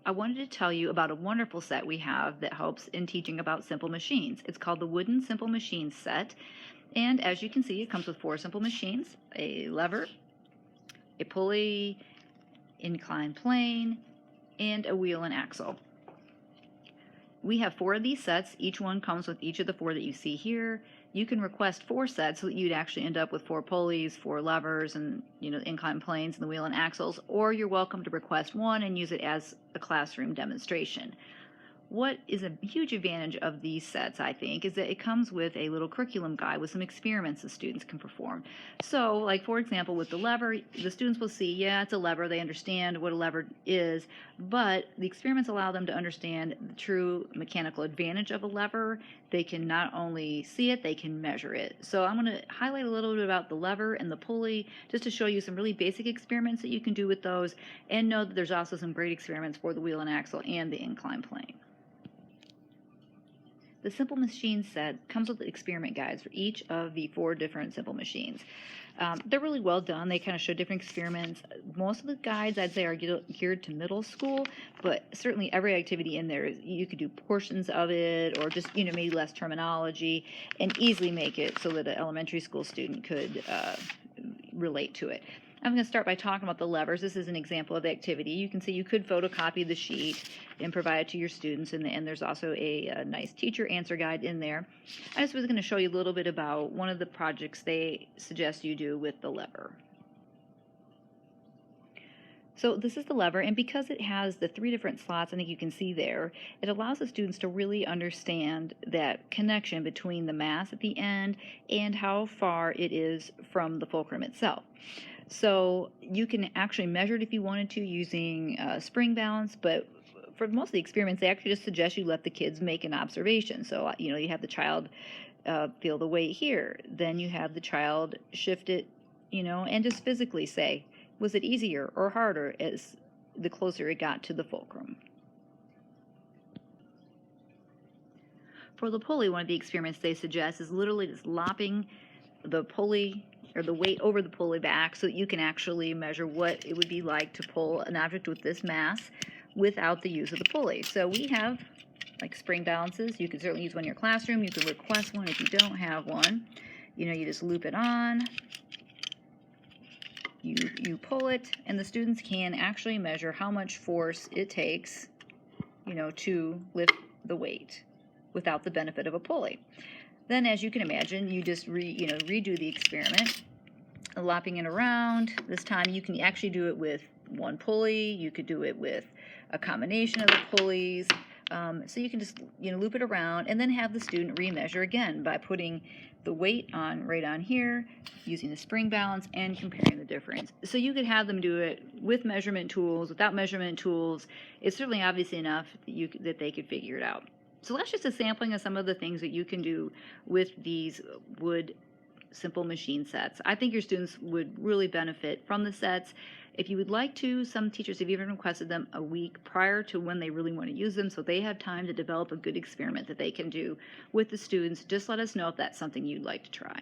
I wanted to tell you about a wonderful set we have that helps in teaching about simple machines. It's called the Wooden Simple Machines set. And as you can see, it comes with 4 simple machines: a lever, a pulley, inclined plane, and a wheel and axle. We have 4 of these sets. Each one comes with each of the 4 that you see here. You can request 4 sets so that you'd actually end up with 4 pulleys, 4 levers, and inclined planes and the wheel and axles, or you're welcome to request 1 and use it as a classroom demonstration. What is a huge advantage of these sets, I think, is that it comes with a little curriculum guide with some experiments the students can perform. So, like for example, with the lever, the students will see, yeah, it's a lever, they understand what a lever is, but the experiments allow them to understand the true mechanical advantage of a lever. They can not only see it, they can measure it. So I'm going to highlight a little bit about the lever and the pulley just to show you some really basic experiments that you can do with those, and know that there's also some great experiments for the wheel and axle and the inclined plane. The Simple Machines set comes with experiment guides for each of the 4 different simple machines. They're really well done. They kind of show different experiments. Most of the guides, I'd say, are geared to middle school, but certainly every activity in there, you could do portions of it, or just maybe less terminology, and easily make it so that an elementary school student could relate to it. I'm going to start by talking about the levers. This is an example of the activity. You can see you could photocopy the sheet and provide it to your students, and there's also a nice teacher answer guide in there. I just was going to show you a little bit about one of the projects they suggest you do with the lever. So this is the lever, and because it has the 3 different slots, I think you can see there, it allows the students to really understand that connection between the mass at the end and how far it is from the fulcrum itself. So you can actually measure it if you wanted to using spring balance, but for most of the experiments, they actually just suggest you let the kids make an observation. So, you have the child feel the weight here. Then you have the child shift it, and just physically say, was it easier or harder as the closer it got to the fulcrum? For the pulley, one of the experiments they suggest is literally just lopping the pulley or the weight over the pulley back so that you can actually measure what it would be like to pull an object with this mass without the use of the pulley. So we have like spring balances. You can certainly use one in your classroom. You can request one if you don't have one. You just loop it on. You pull it, and the students can actually measure how much force it takes, to lift the weight without the benefit of a pulley. Then, as you can imagine, you just redo the experiment, lopping it around. This time you can actually do it with one pulley. You could do it with a combination of the pulleys. So you can just loop it around and then have the student remeasure again by putting the weight on right on here, using the spring balance, and comparing the difference. So you could have them do it with measurement tools, without measurement tools. It's certainly obvious enough that they could figure it out. So that's just a sampling of some of the things that you can do with these wood simple machine sets. I think your students would really benefit from the sets. If you would like to, some teachers have even requested them a week prior to when they really want to use them, so they have time to develop a good experiment that they can do with the students. Just let us know if that's something you'd like to try.